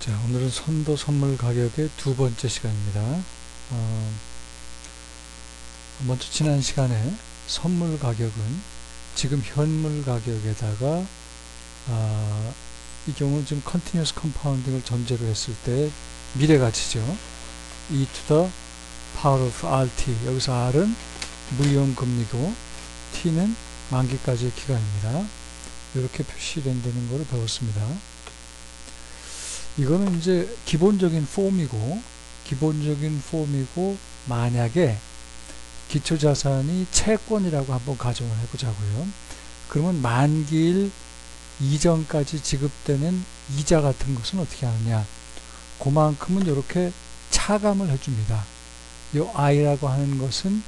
자, 오늘은 선도 선물 가격의 두 번째 시간입니다. 먼저 지난 시간에 선물 가격은 지금 현물 가격에다가 이 경우는 지금 컨티뉴어스 컴파운딩을 전제로 했을 때 미래 가치죠. e to the power of RT. 여기서 R은 무이용 금리고 T는 만기까지의 기간입니다. 이렇게 표시된다는 것을 배웠습니다. 이거는 이제 기본적인 폼이고 만약에 기초자산이 채권이라고 한번 가정을 해보자고요. 그러면 만기일 이전까지 지급되는 이자 같은 것은 어떻게 하느냐, 그만큼은 이렇게 차감을 해줍니다. 이 I라고 하는 것은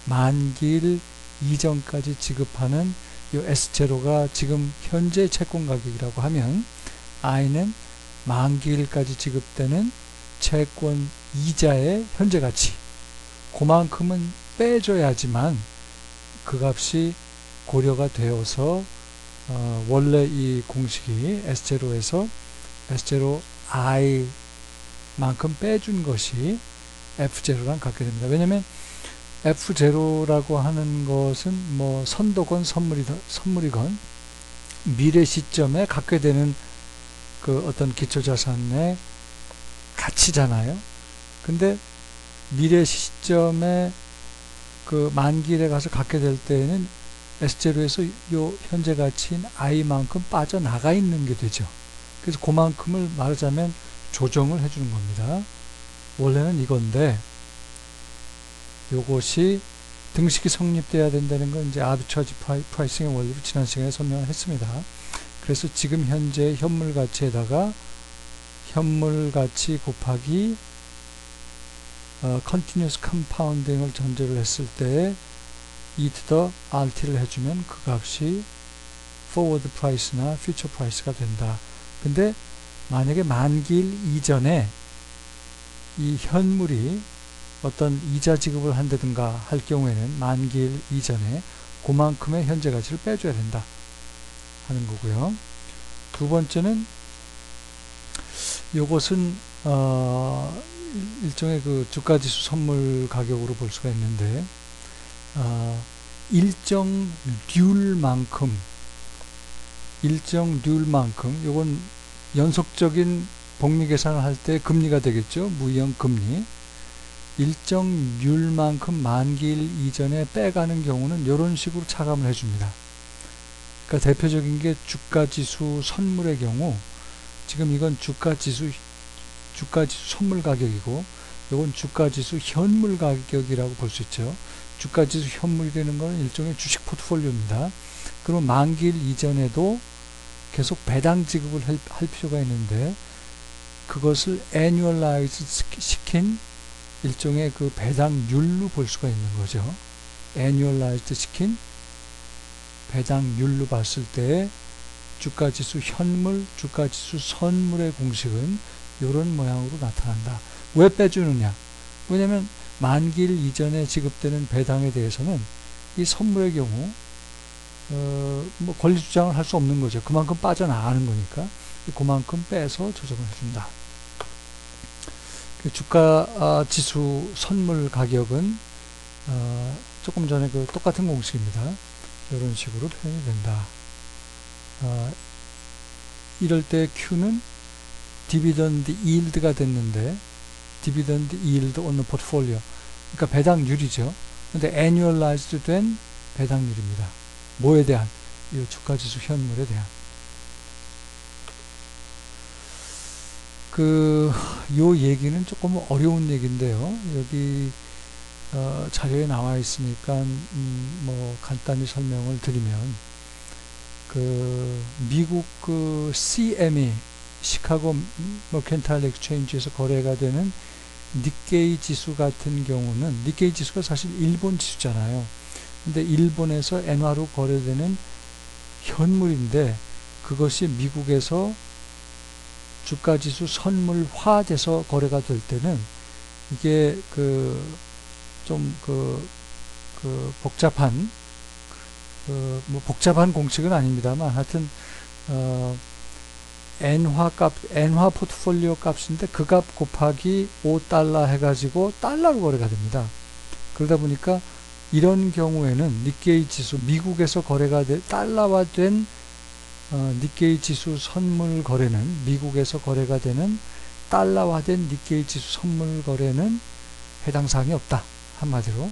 만기일 이전까지 지급하는 이 S0가 지금 현재 채권 가격이라고 하면 I는 만기일까지 지급되는 채권 이자의 현재 가치, 그만큼은 빼줘야지만 그 값이 고려가 되어서 원래 이 공식이 S0에서 S0I 만큼 빼준 것이 F0랑 같게 됩니다. 왜냐면 F0라고 하는 것은 뭐 선도건 선물이건 미래 시점에 갖게 되는 그 어떤 기초자산의 가치잖아요. 근데 미래 시점에 그 만기일에 가서 갖게 될 때에는 S0에서 요 현재 가치인 I만큼 빠져나가 있는 게 되죠. 그래서 그만큼을 말하자면 조정을 해주는 겁니다. 원래는 이건데 요것이 등식이 성립돼야 된다는 건 이제 아비트라지 프라이싱의 원리로 지난 시간에 설명을 했습니다. 그래서 지금 현재 현물 가치에다가 현물 가치 곱하기 continuous compounding을 전제로 했을 때 e to the RT를 해주면 그 값이 forward price나 future price가 된다. 근데 만약에 만기일 이전에 이 현물이 어떤 이자 지급을 한다든가 할 경우에는 만기일 이전에 그만큼의 현재 가치를 빼줘야 된다 하는 거고요. 두 번째는 요것은 일종의 그 주가지수 선물 가격으로 볼 수가 있는데 일정 듀얼만큼 요건 연속적인 복리 계산을 할 때 금리가 되겠죠. 무이용 금리. 일정 듀얼만큼 만기일 이전에 빼가는 경우는 이런 식으로 차감을 해줍니다. 그러니까 대표적인 게 주가지수 선물의 경우, 지금 이건 주가지수 선물 가격이고 이건 주가지수 현물 가격이라고 볼 수 있죠. 주가지수 현물이라는 것은 일종의 주식 포트폴리오입니다. 그럼 만기일 이전에도 계속 배당 지급을 할 필요가 있는데 그것을 annualize 시킨 일종의 그 배당률로 볼 수가 있는 거죠. annualized 시킨 배당률로 봤을 때 주가지수 현물, 주가지수 선물의 공식은 이런 모양으로 나타난다. 왜 빼주느냐? 왜냐면 만기일 이전에 지급되는 배당에 대해서는 이 선물의 경우 뭐 권리 주장을 할 수 없는 거죠. 그만큼 빠져나가는 거니까 그만큼 빼서 조정을 해준다. 주가지수 선물 가격은 조금 전에 그 똑같은 공식입니다. 이런 식으로 표현이 된다. 이럴 때 Q는 디비던드 이일드가 됐는데 디비던드 이일드 on the portfolio, 그러니까 배당률이죠. 근데 annualized 된 배당률입니다. 뭐에 대한? 이 주가지수 현물에 대한. 요 얘기는 조금 어려운 얘기인데요. 여기 자료에 나와 있으니까 뭐 간단히 설명을 드리면 미국 CME 시카고 머켄타일 엑스체인지에서 거래가 되는 니케이 지수 같은 경우는, 니케이 지수가 사실 일본 지수잖아요. 근데 일본에서 엔화로 거래되는 현물인데 그것이 미국에서 주가지수 선물화돼서 거래가 될 때는 이게 복잡한 뭐 복잡한 공식은 아닙니다만 하여튼 엔화 포트폴리오 값인데 그 값 곱하기 5달러 해가지고 달러로 거래가 됩니다. 그러다 보니까 이런 경우에는 니케이 지수, 미국에서 거래가 달러화된 니케이 지수 선물 거래는, 미국에서 거래가 되는 달러화된 니케이 지수 선물 거래는 해당 사항이 없다. 한마디로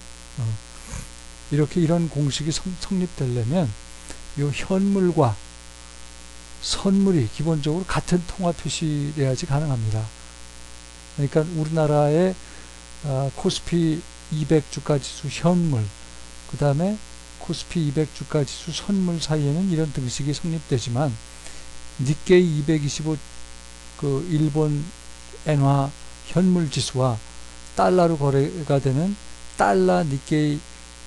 이렇게 이런 공식이 성립되려면 이 현물과 선물이 기본적으로 같은 통화 표시돼야지 가능합니다. 그러니까 우리나라의 코스피 200 주가지수 현물, 그 다음에 코스피 200 주가지수 선물 사이에는 이런 등식이 성립되지만 니케이 225 그 일본 엔화 현물 지수와 달러로 거래가 되는 달러 니케이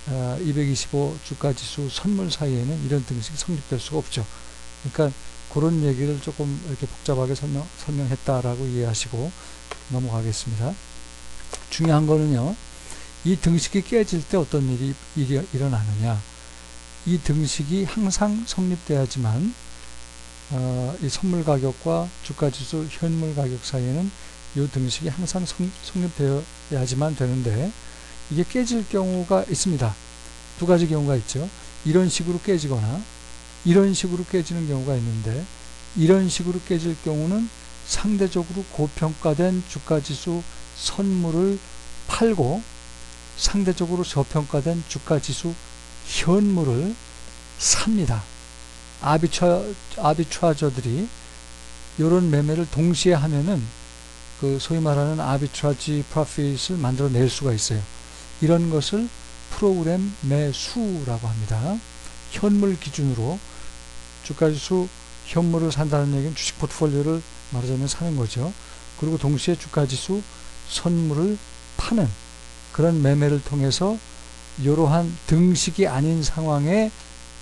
225 주가지수 선물 사이에는 이런 등식이 성립될 수가 없죠. 그러니까 그런 얘기를 조금 이렇게 복잡하게 설명했다라고 이해하시고 넘어가겠습니다. 중요한 거는요, 이 등식이 깨질 때 어떤 일이 일어나느냐. 이 등식이 항상 성립돼야지만 이 선물 가격과 주가지수 현물 가격 사이에는 이 등식이 항상 성립되어야지만 되는데, 이게 깨질 경우가 있습니다. 두 가지 경우가 있죠. 이런 식으로 깨지거나 이런 식으로 깨지는 경우가 있는데, 이런 식으로 깨질 경우는 상대적으로 고평가된 주가지수 선물을 팔고 상대적으로 저평가된 주가지수 현물을 삽니다. 아비트라저들이 이런 매매를 동시에 하면은 그 소위 말하는 아비트라지 프로핏을 만들어낼 수가 있어요. 이런 것을 프로그램 매수라고 합니다. 현물 기준으로 주가지수 현물을 산다는 얘기는 주식 포트폴리오를 말하자면 사는 거죠. 그리고 동시에 주가지수 선물을 파는 그런 매매를 통해서 이러한 등식이 아닌 상황에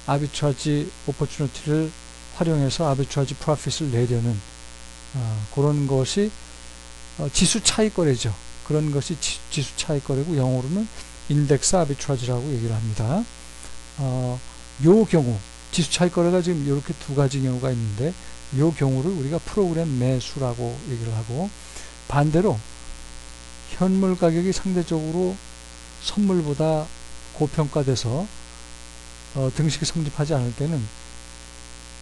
아비트라지 오퍼추니티를 활용해서 아비트라지 프로핏을 내려는 그런 것이 지수 차익 거래죠. 그런 것이 지수 차익 거래고 영어로는 인덱스 아비트라지라고 얘기를 합니다. 요 경우 지수 차익 거래가 지금 이렇게 두 가지 경우가 있는데, 요 경우를 우리가 프로그램 매수라고 얘기를 하고, 반대로 현물 가격이 상대적으로 선물보다 고평가돼서 등식이 성립하지 않을 때는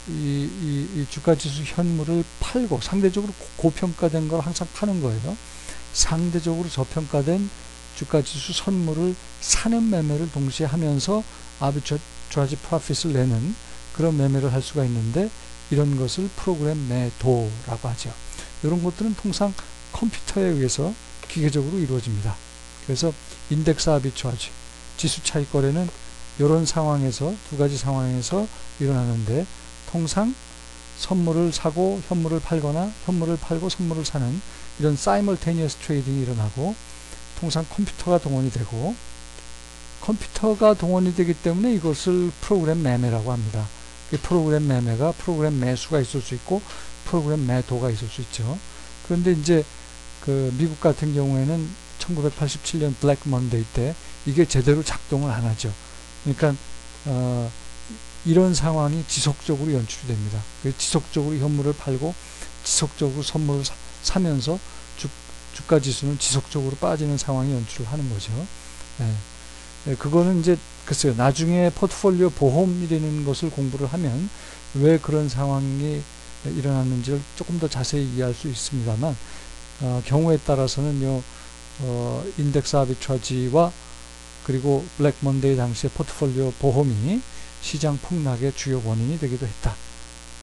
이 주가지수 현물을 팔고, 상대적으로 고평가된 걸 항상 파는 거예요. 상대적으로 저평가된 주가지수 선물을 사는 매매를 동시에 하면서 아비트라지 프로핏을 내는 그런 매매를 할 수가 있는데, 이런 것을 프로그램 매도라고 하죠. 이런 것들은 통상 컴퓨터에 의해서 기계적으로 이루어집니다. 그래서 인덱스 아비트라지, 지수 차익 거래는 이런 상황에서, 두 가지 상황에서 일어나는데, 통상 선물을 사고 현물을 팔거나 현물을 팔고 선물을 사는 이런 사이멀테니어스 트레이딩이 일어나고, 통상 컴퓨터가 동원이 되고, 컴퓨터가 동원이 되기 때문에 이것을 프로그램 매매라고 합니다. 프로그램 매매가, 프로그램 매수가 있을 수 있고 프로그램 매도가 있을 수 있죠. 그런데 이제 그 미국 같은 경우에는 1987년 블랙 먼데이 때 이게 제대로 작동을 안 하죠. 그러니까 이런 상황이 지속적으로 연출이 됩니다. 지속적으로 현물을 팔고 지속적으로 선물을 사면서 주가지수는 지속적으로 빠지는 상황이 연출을 하는 거죠. 그거는 이제 글쎄요, 나중에 포트폴리오 보험이라는 것을 공부를 하면 왜 그런 상황이 일어났는지를 조금 더 자세히 이해할 수 있습니다만, 경우에 따라서는 인덱스 아비트라지와 그리고 블랙 먼데이 당시의 포트폴리오 보험이 시장 폭락의 주요 원인이 되기도 했다.